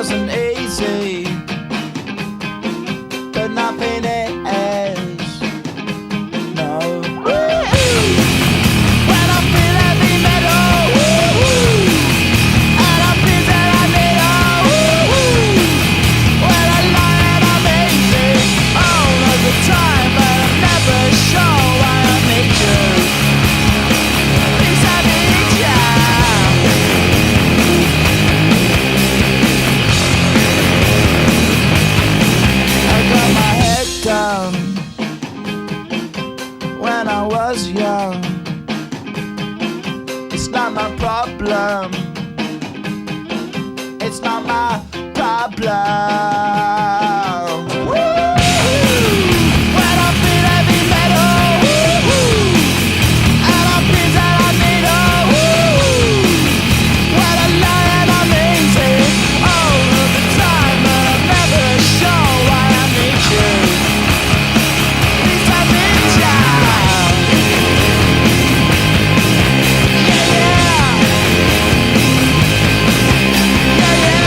wasn't easy, but nothing is. No. When I feel heavy metal, and I feel that I need when I lie and I'm easy all of the time, but I'm never sure why I need you. Please, I need you. I got my head down when I was young. It's not my problem. It's not my problem. When I feel heavy metal, and I feel that I need when I lie and I'm easy all of the time, but I'm never sure why I need you. Please, I need you. Yeah, yeah. Yeah, yeah.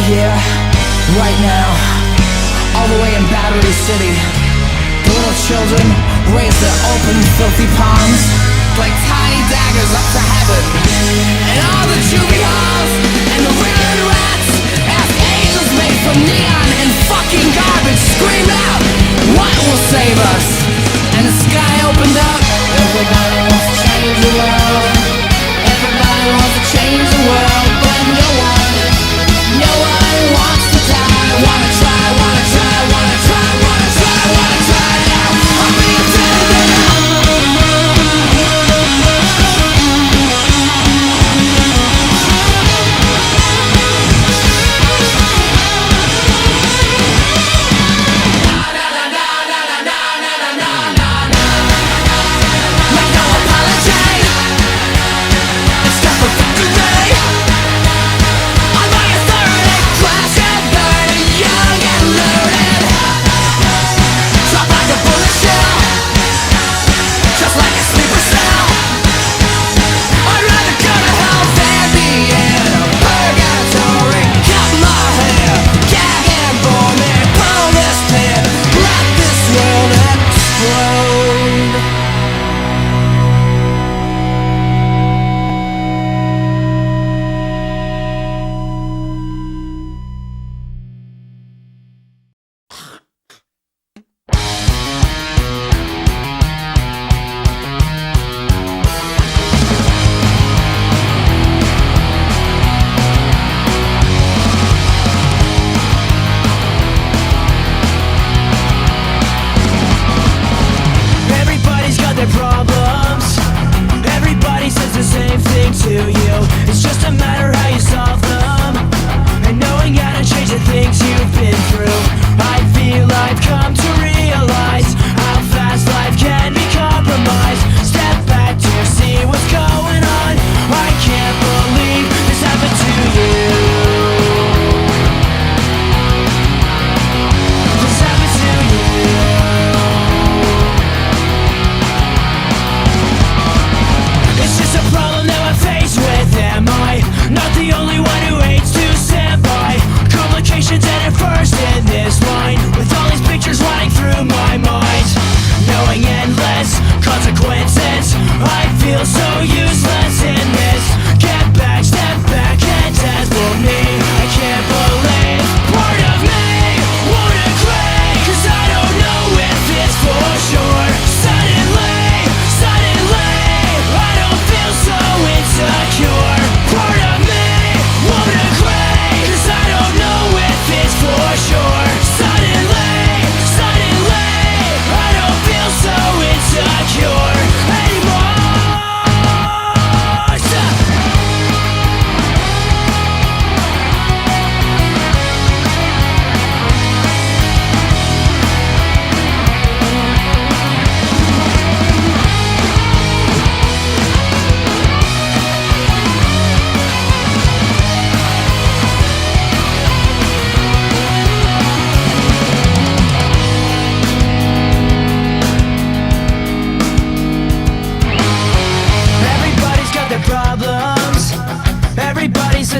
Yeah, right now, all the way in Battery City, the little children raise their open, filthy palms like tiny daggers up to heaven. And all the juvie halls and the weird rats ask angels made from neon and fucking garbage scream out, what will save us? And the sky opened up. Everybody wants to change the world. Everybody wants to change the world, but no one wants to die. Wanna try, wanna try, wanna try, wanna try, wanna try now. I'm being dead now.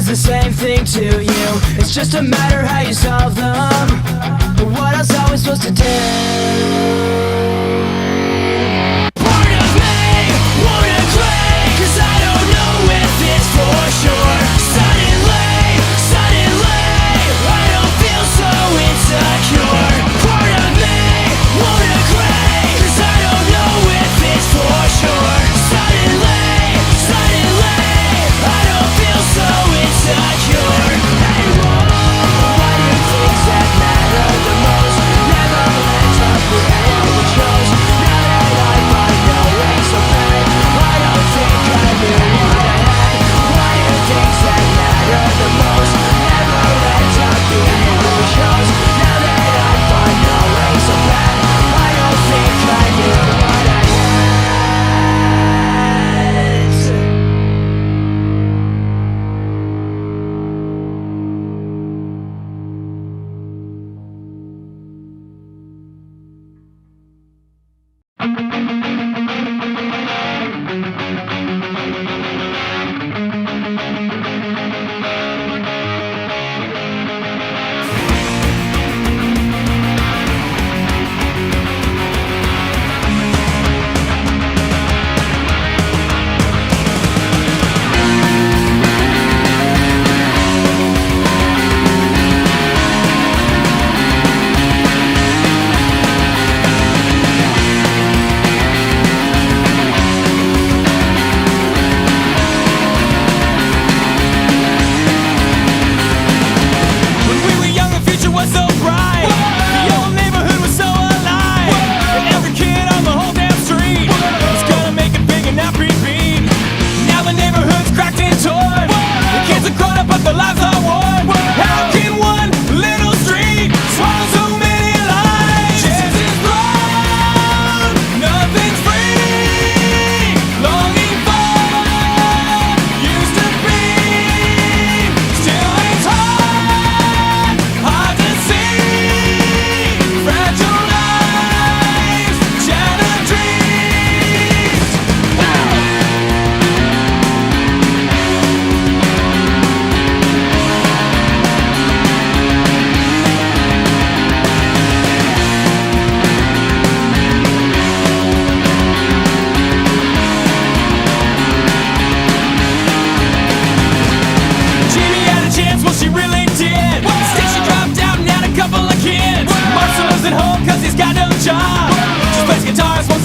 the same thing to you. It's just a matter how you solve them. But what else are we supposed to do? Part of me won't agree, 'cause I don't know if it's for sure. Suddenly, I don't feel so insecure. Part of me won't agree, 'cause I don't know if it's for sure. Suddenly, I don't feel so insecure anymore. What do you think that matter the most? Never let up the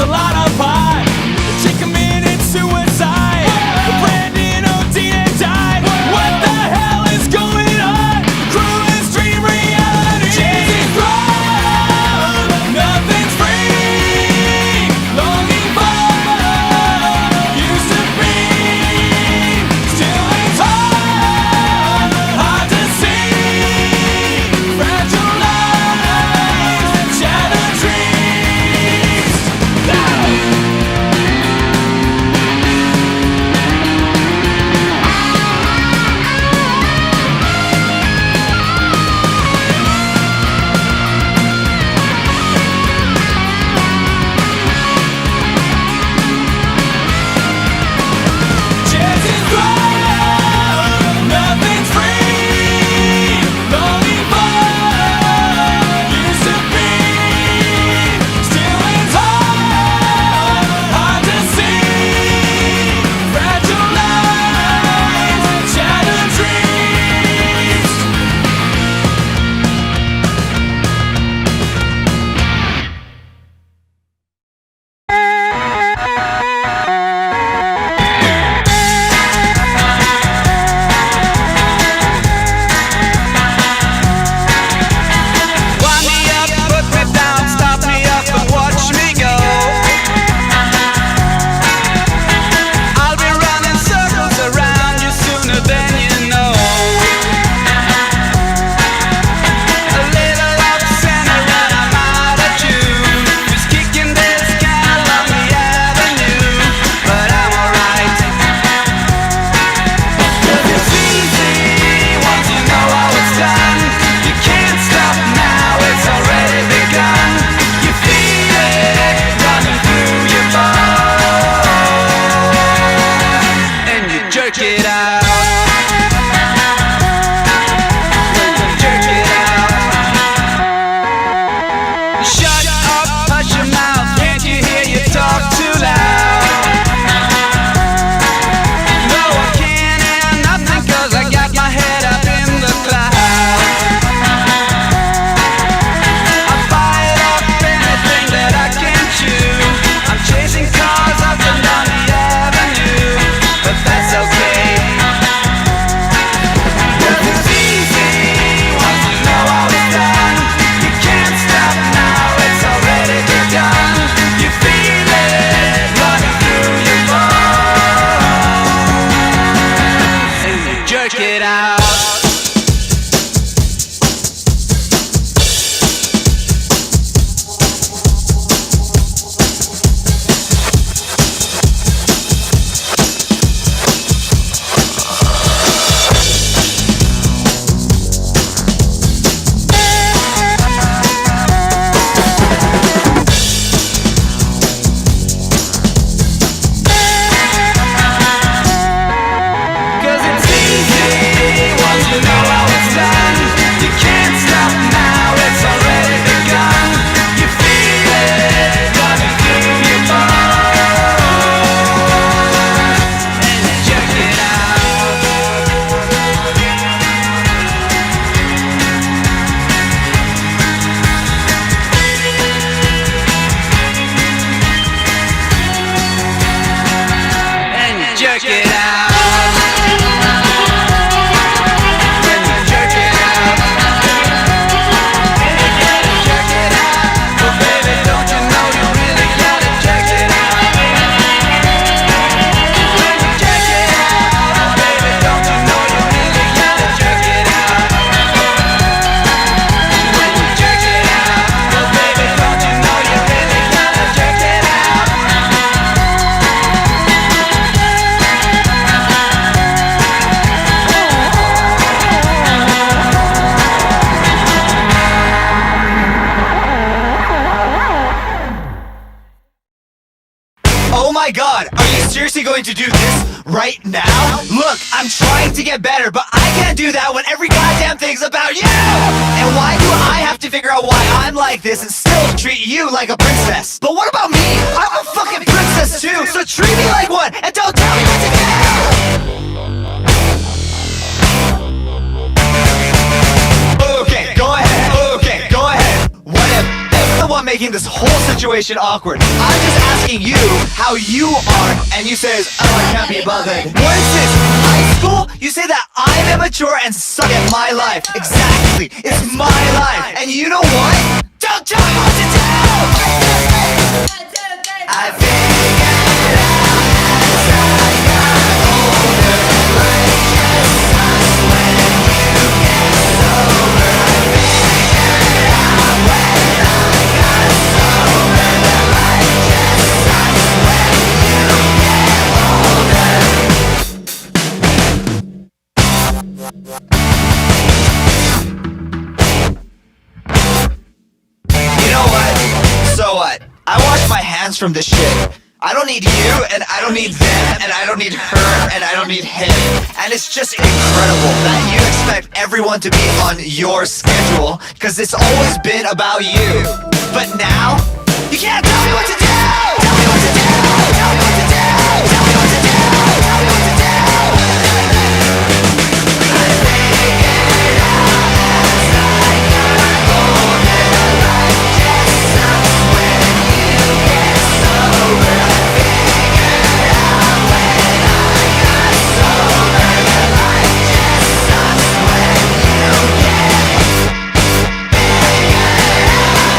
a lot of pie. She committed suicide. Brandon O'Dean died. What the hell is going on? Cruelest dream reality. Chasing throne, nothing's free. Longing for used to be. Still it's hard to see. Fragile lives and shattered dreams. Chasing throne, nothing's free. Longing for used to be. Still it's hard to see. Fragile lives and shattered dreams. Wind me up, put me down, stop me up and watch me go. I'll be running circles around you sooner than you know. A little off center and I'm out of tune. Just kicking this can along the avenue, but I'm alright. It's easy once you know how it's done. You can't stop now, it's already begun. You feel it running through your bones, and you jerk it out. Jerk it out. Shut up, hush your mouth. Can't you hear you talk too loud? No, I can't hear nothing 'cause I got my head up in the clouds. I bite off anything that I can chew. I'm chasing cars up and down the avenue, but that's okay. 'Cause it's easy once you know how it's done. You can't stop now, it's already begun. You feel it running through your bones, and you jerk it out. Cause it's easy once you know how it's done. You can't stop now, it's already begun. You feel it running through your bones, and you jerk it out. And you jerk it out. When you jerk it out. Jerk it out. Oh baby, don't you know you really gotta jerk it out. When you jerk it out. Oh baby, don't you know you really gotta jerk it out. When you jerk it out. Oh baby, don't you know you really gotta jerk it out. Oh my god, are you seriously going to do this right now? Look, I'm trying to get better, but I can't do that when every goddamn thing's about you! And why do I have to figure out why I'm like this and still treat you like a princess? But what about me? I'm a fucking princess too, so treat me like one and don't tell me what to do! Okay, go ahead. What if the one making this whole situation awkward. I'm just asking you how you are, and you says, oh, I can't be bothered. What is this, high school? You say that I'm immature and suck at my life. Exactly, it's my life. And you know what? Don't tell me what to do! I figured out as I got older, life just sucks when you get sober. I figured out when I got sober that life just sucks when you get older. You know what? So what? I wash my hands from this shit. I don't need you, and I don't need them, and I don't need her, and I don't need him. And it's just incredible that you expect everyone to be on your schedule, cause it's always been about you. But now, you can't tell me what to do! Tell me what to do! Tell me what to do! Tell me what to do! Tell me what to do! I figured out as I got older, life just sucks when you get sober. I figured out when I got sober that life just sucks when you get. Figured out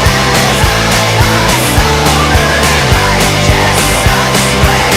as I got sober, life just sucks when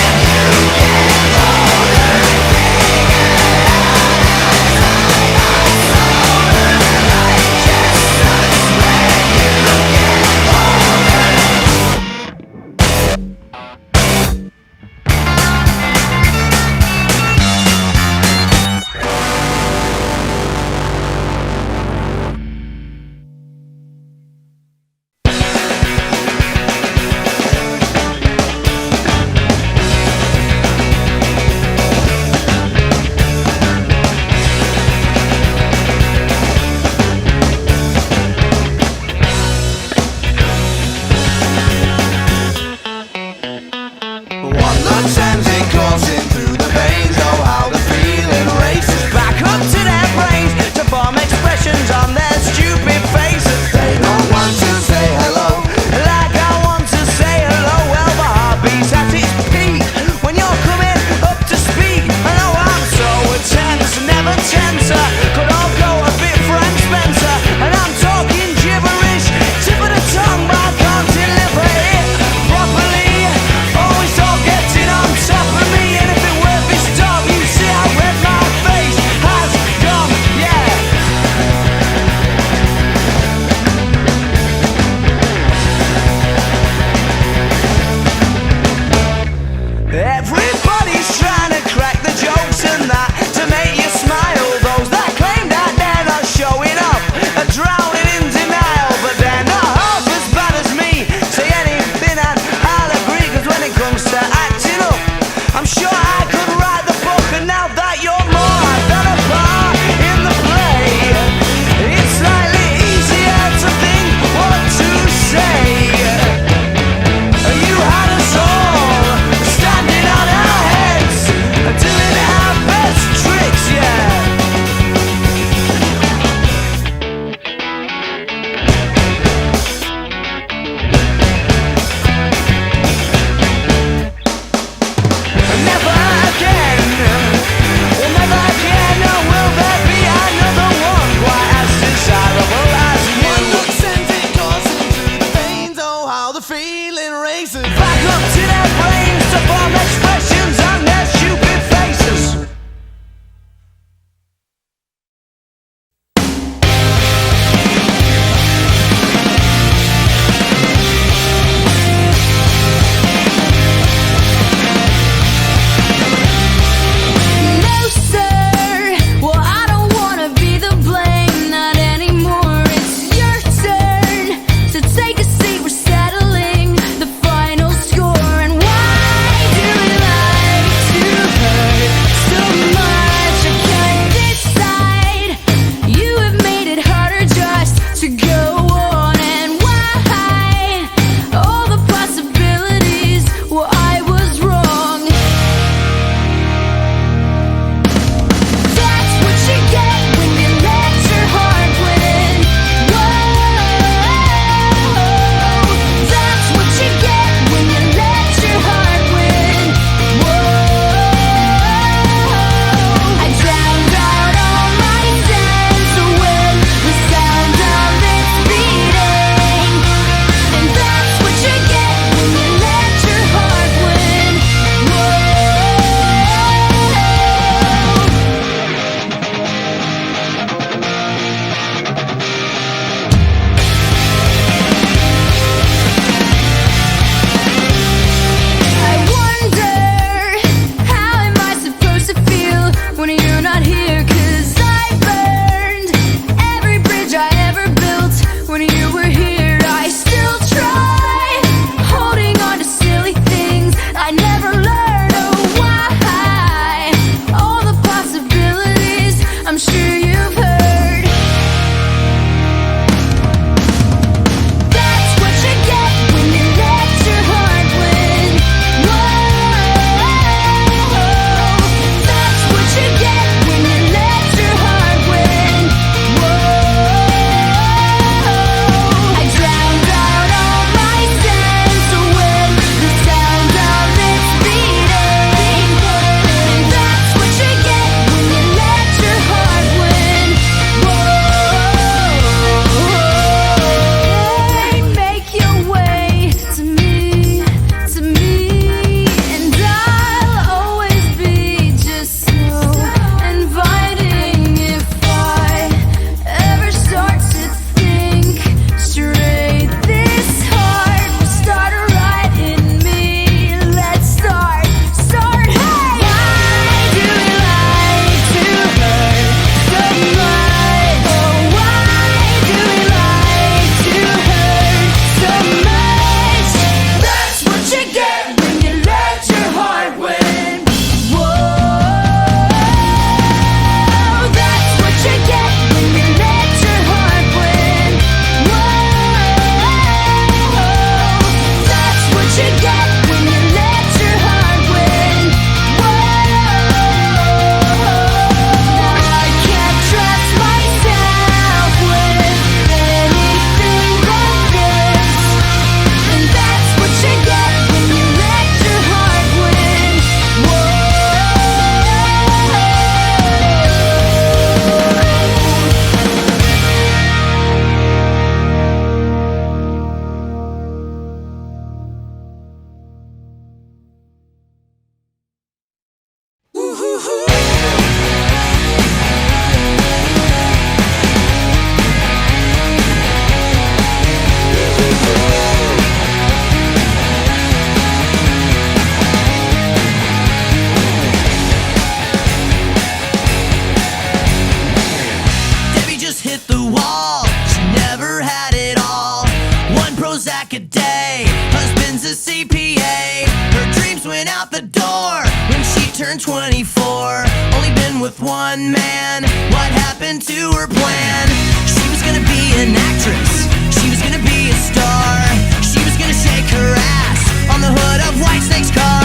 with one man. What happened to her plan? She was gonna be an actress, she was gonna be a star, she was gonna shake her ass on the hood of Whitesnake's car.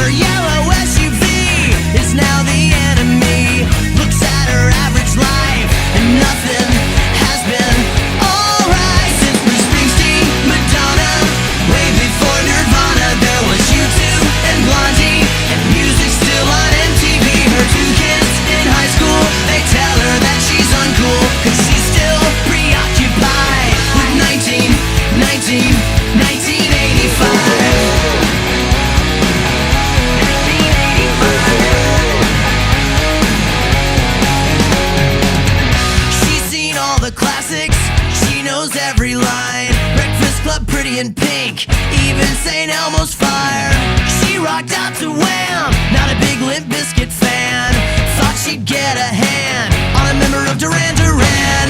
Her yellow SUV is now the enemy. Looks at her average life and nothing has been alright. Since Bruce Springsteen, Madonna, way before Nirvana, there was U2 and Blondie, and music's still on MTV. Her two kids in high school, they tell her that she's uncool, cause she's still preoccupied with 1985. She's seen all the classics, she knows every line. Breakfast Club, Pretty in Pink, even St. Elmo's Fire. She rocked out to Wham, not a big Limp Bizkit fan. Thought she'd get a hand on a member of Duran Duran.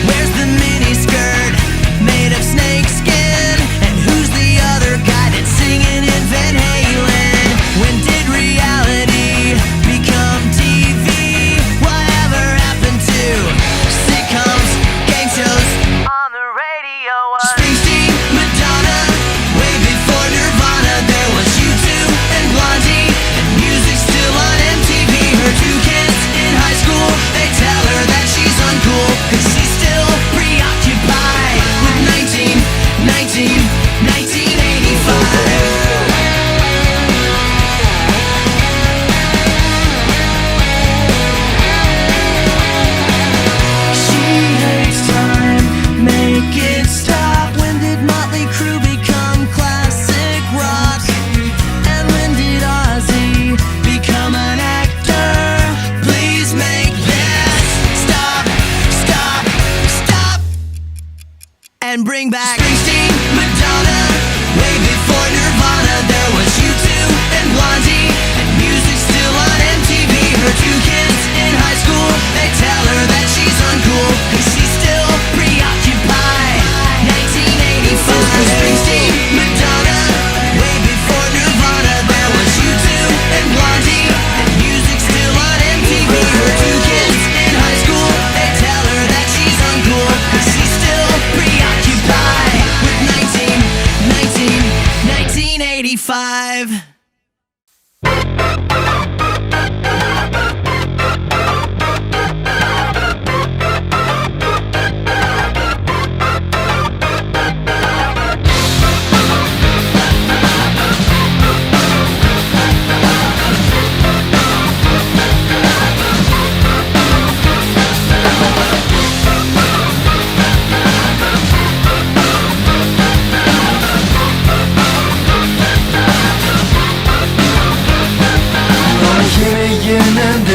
Where's the mini skirt made of snake skin? And who's the other guy that's singing in Van Halen? When did reality become TV? Whatever happened to sitcoms, game shows on the radio? Springsteen, Madonna, way before Nirvana, there was U2 and Blondie, and music's still on MTV. Her two kids in high school, they tell her that she's uncool, cause she's still preoccupied with 1985. She hates time, make it stop. When did Motley Crue become classic rock? And when did Ozzy become an actor? Please make this stop, stop, stop, and bring back Springsteen, Madonna, way before Nirvana, there was U2 and Blondie, and music's still on MTV. Her two kids in high school, they tell her that she's uncool, cause she's still preoccupied. 1985. Springsteen, Madonna, way before Nirvana, there was U2 and Blondie, and music's still on MTV. Her two kids in high school, they tell her that she's uncool, cause she's still preoccupied with 1985. 너무 힘이 있는데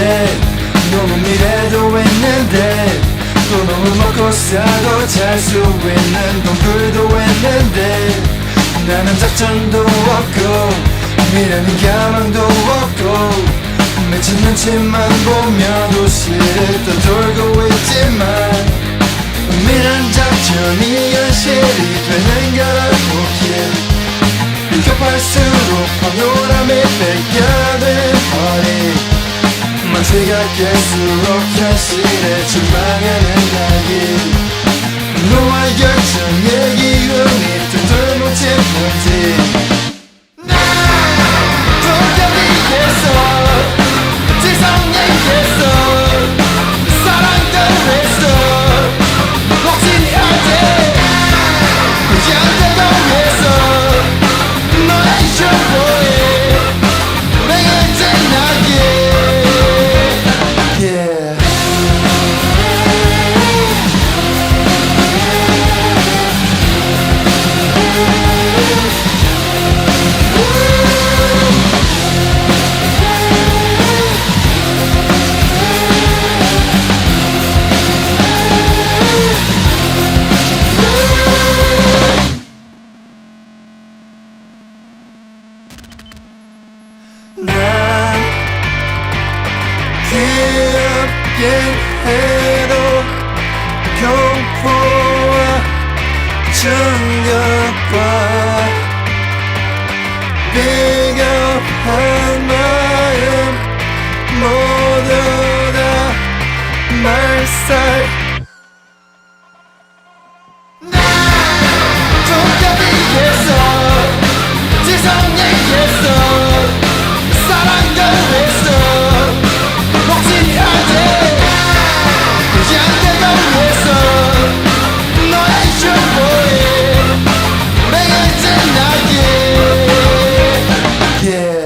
너무 미래도 있는데 또 너무 먹고 싸고 잘 수 있는 동굴도 있는데 나는 작전도 없고 미래는 가망도 없고 미친 눈치만 보며 도시를 떠돌고 있지만 은밀한 작전이 현실이 되는 거라고길 급할수록 파노라미 뺏겨드는 허리 먼지가 깰수록 현실에 출발하는 날이 노화 결정의 기운이 뜬돌 뭉친 편지 난 도겸 위에서 지성 위에서 사랑도 했어 혹시 어제 양대도 했어 너의 쇼보에 내가 이제 나게 yeah. 난 귀엽게 해도 공포와 충격과 비겁한 마음 모두 다 side. 나 종잡이 위해서 지성에 위해서 사랑을 위해서 혹시하지 되지 않게도 위해서 너의 축복에 맹해진 나에게 Yeah.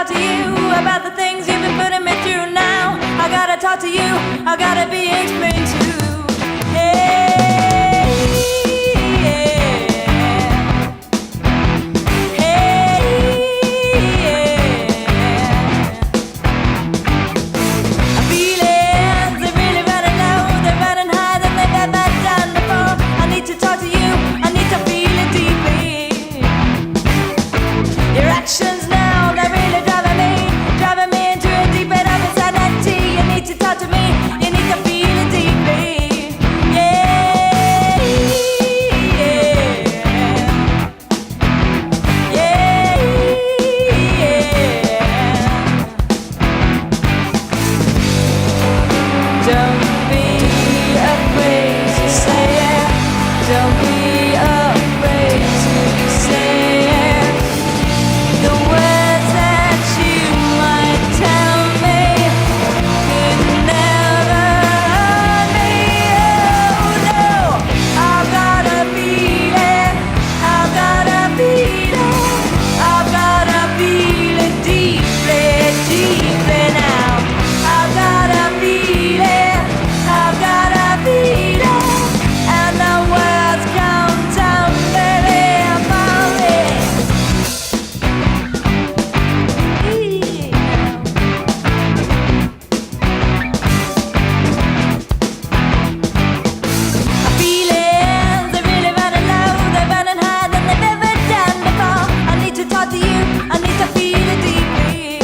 talk to you about the things you've been putting me through now. I gotta talk to you, I gotta be explained to. Hey, yeah. Hey, yeah. Feelings, they're really running low, they're running higher than they've ever done before. I need to talk to you, I need to feel it deeply. Your actions now, they're really driving me into a deep bed of insanity. You need to talk to me, you need to feel it deeply. Yeah, yeah, yeah, yeah. Don't be afraid to say it. Don't be afraid to say it. The words that you might tell me could never hurt me. Oh no, I've got a feeling, I've got a feeling, I've got a feeling deeply, deeply now. I've got a feeling, I've got a feeling, and the words come tumbling upon me. Feelings, they're really running low, they're running higher than they've ever done before. I need to talk to you, I need to feel it deeply.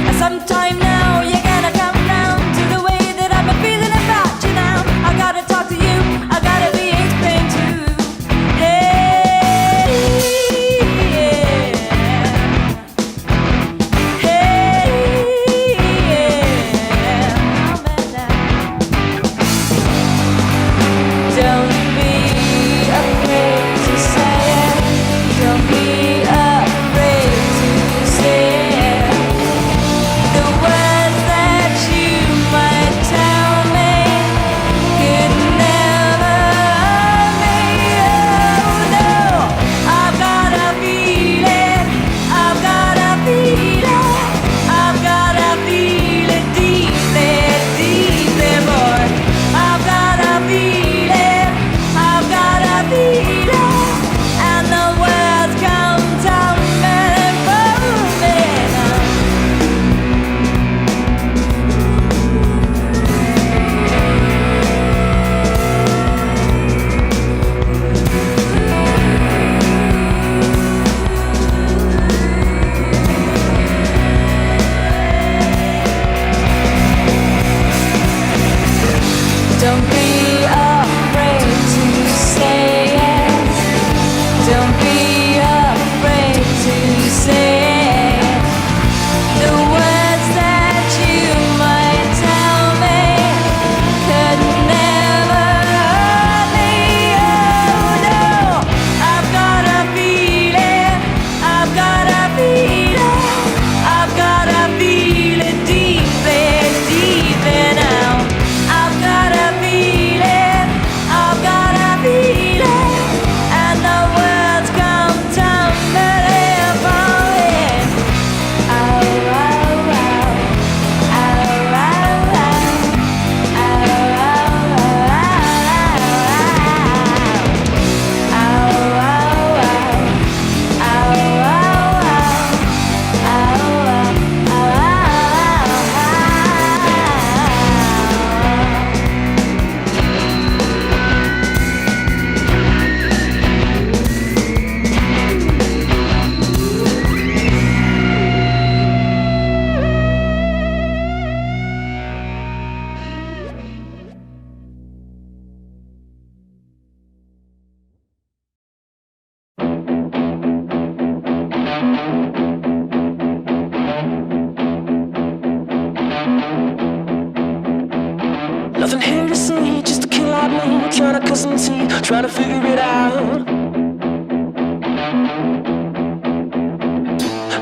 And sometime now, you're gonna come round to the way that I've been feeling about you now. I gotta talk to you, I gotta be explained to. Hey, yeah. Hey, yeah. Don't be afraid to say it. Don't be afraid to say it. The words that you might tell me could never hurt me. Oh no, I've got a feeling, I've got a feeling, I've got a feeling deeply, deeply, boy. I've got a feeling, I've got a feeling, and the words come tumbling from me now. Don't be afraid to say it. Don't be afraid to say it. The words that you might tell me could never hurt me. Oh no, I've got a feeling, I've got a feeling, I've got a feeling deeply, deeply now. I've got a feeling, I've got a feeling, and the words come tumbling upon me. Ow, ow, ow, ow, ow, ow, Nothing here to see, just a kid like me, trying to cut some teeth, trying to figure it out.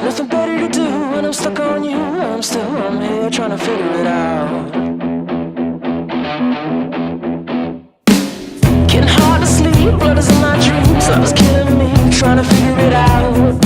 Nothing better to do when I'm stuck on you. I'm here trying to figure it out. Getting hard to sleep, blood is in my dreams. Love is killing me, trying to figure it out.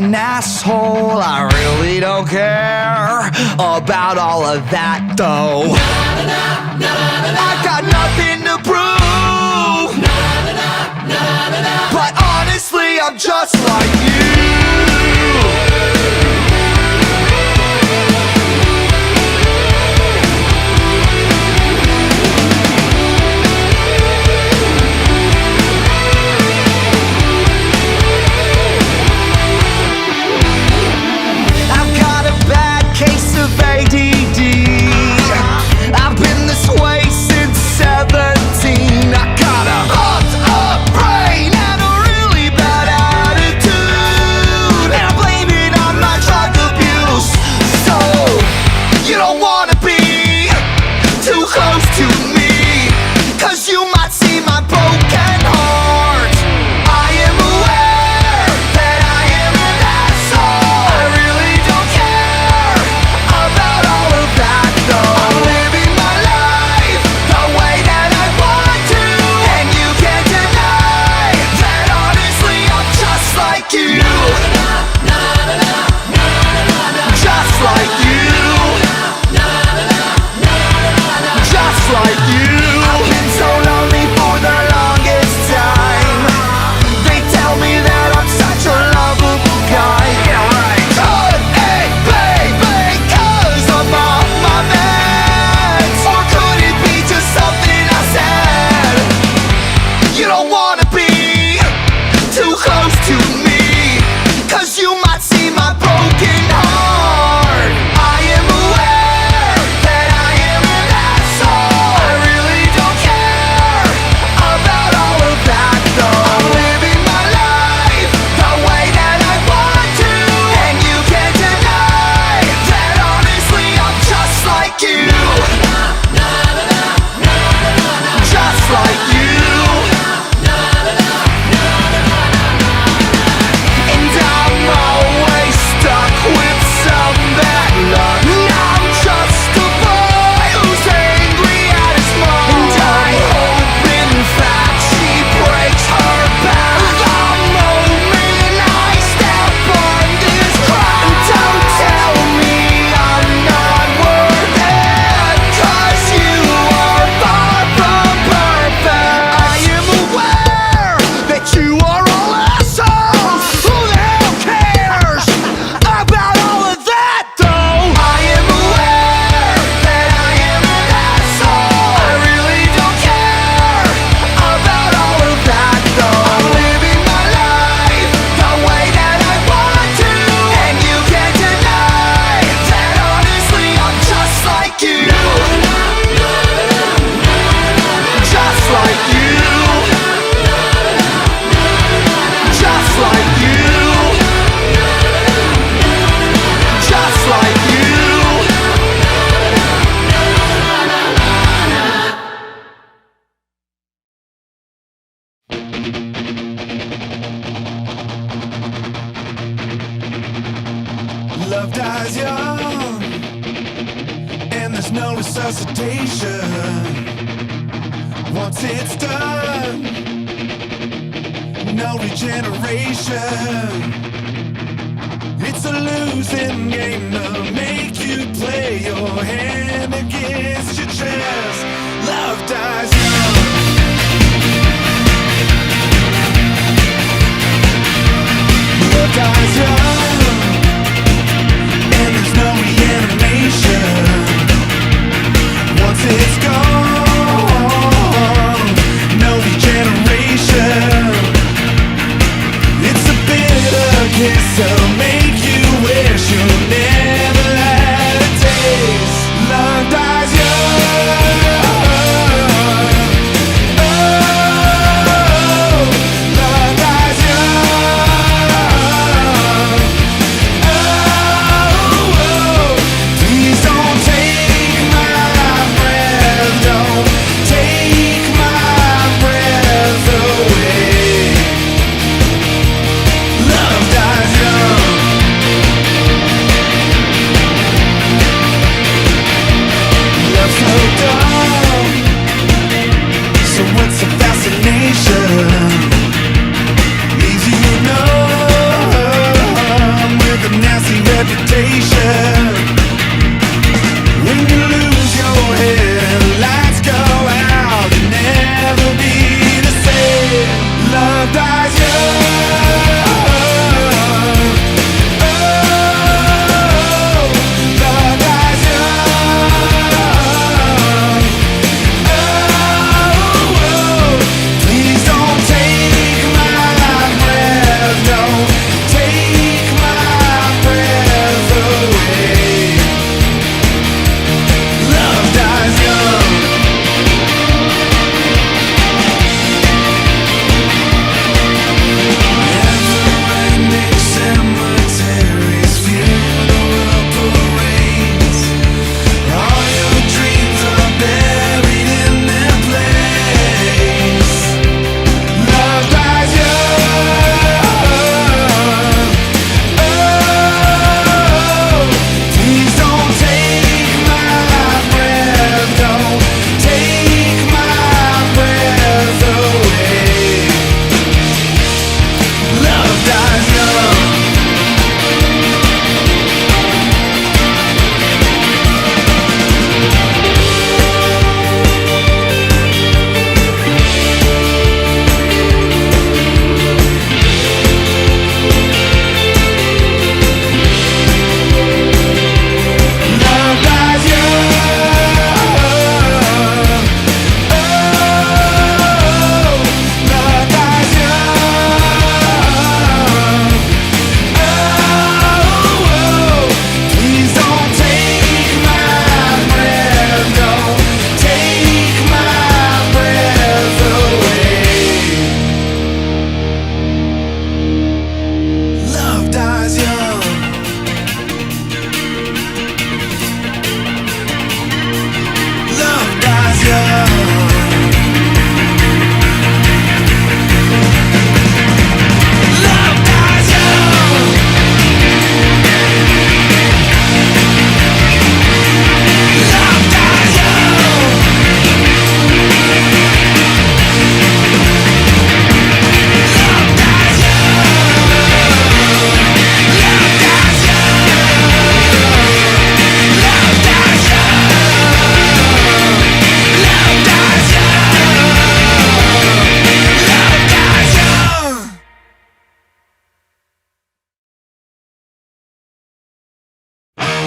an asshole. I really don't care about all of that though. I got nothing to prove, but honestly I'm just like you. Case of ADD. I've been this way since 17. I got a fucked up brain and a really bad attitude, and I blame it on my drug abuse. So you don't wanna be too close to me, 'cause you might see my broken heart. I am aware that I am an asshole. I really don't care about all of that though. I'm living my life the way that I want to, and you can't deny that honestly I'm just like you. Just like you. Just like you. I've been so lonely for the longest time. They tell me that I'm such a lovable guy. Could it be because I'm off my meds? Or could it be just something I said? You don't wanna be too close to me, 'cause you might see my broken heart. I am aware that I am an asshole. I really don't care about all of that though. I'm living my life the way that I want to, and you can't deny that honestly I'm just like you. Just like you. And I'm always stuck with some bad luck. I'm just a boy who's angry at his mom, and I hope in fact she breaks her back the moment I step on this crack. Don't tell me I'm not worth it, 'cause you are far from perfect. I am aware that you are all assholes. Who the hell cares about all of that though? I am aware that I am an asshole. I really don't care about all of that though. I'm living my life the way that I want to, and you can't deny that honestly I'm just like you. Just like you. Just like you. Just like you. Love dies young, and there's no resuscitation. Once it's done, no regeneration. It's a losing game to make you play your hand against your chest. Love dies young. Love dies young, and there's no reanimation. Once it's gone, no regeneration. It's a bitter kiss that'll make you wish your name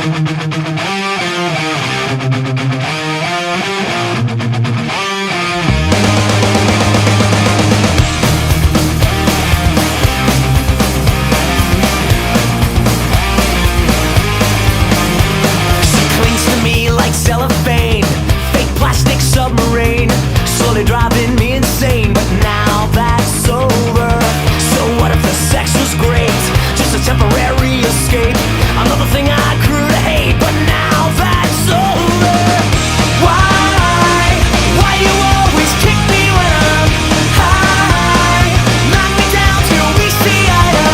She clings to me like cellophane, fake plastic submarine, slowly driving me insane. But now that's over. So what if the sex was great, just a temporary escape, another thing I grew to hate? But now that's over. Why you always kick me when I'm high? Knock me down till we see eye to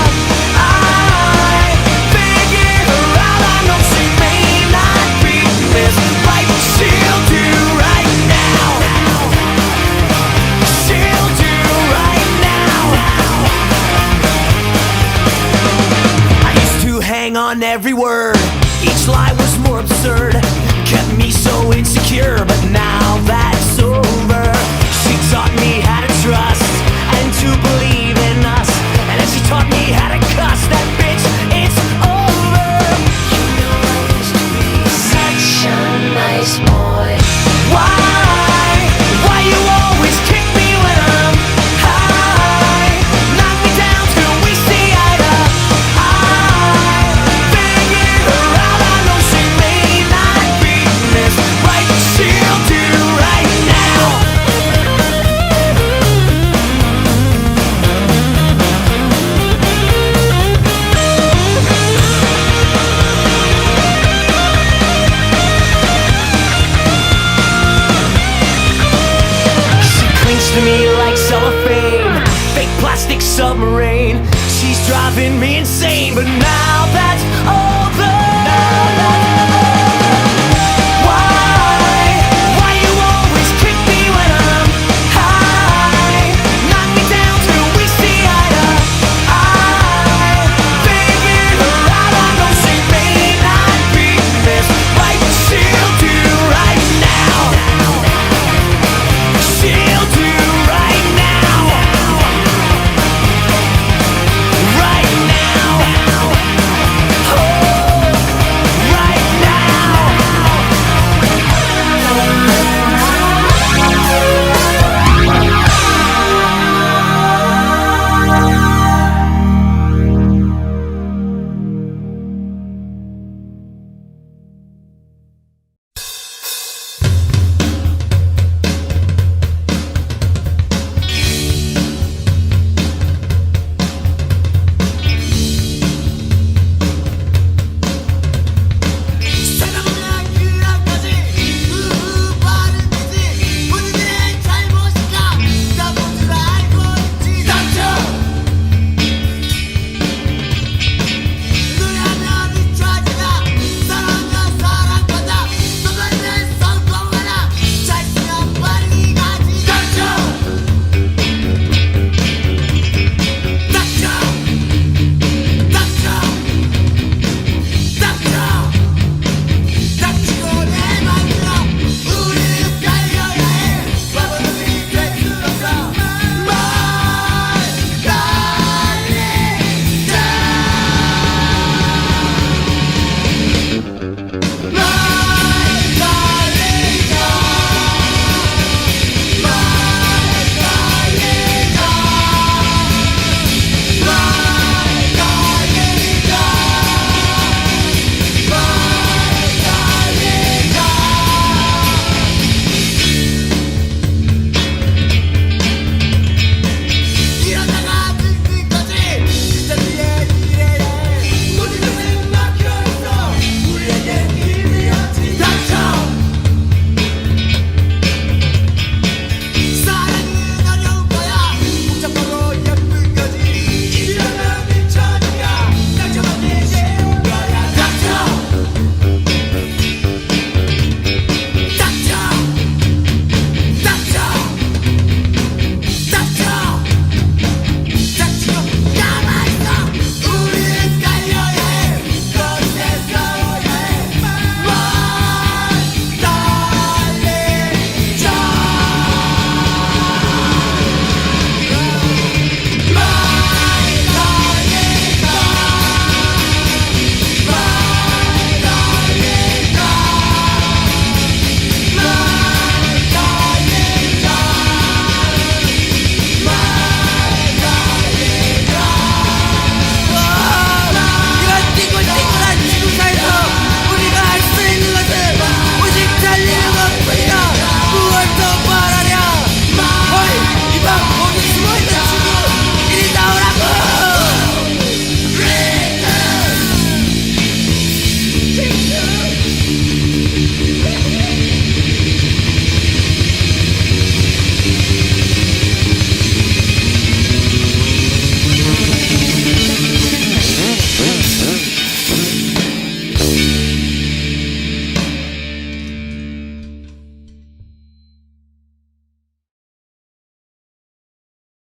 eye. Figure her out, I know she may not be this right, but she'll do right now. She'll do right now. I used to hang on every word, each lie was more absurd, kept me so insecure. But now that's over. She taught me how to trust and to believe in us, and then she taught me how to cuss. That bitch, it's over. You know I used to be such a nice boy. Why you always kick me when I'm high? Knock me down till we see eye to eye. Figure her out, I know she may not be this right, but she'll do right now. She clings to me like cellophane, fake plastic submarine. She's driving me insane, but now that's over.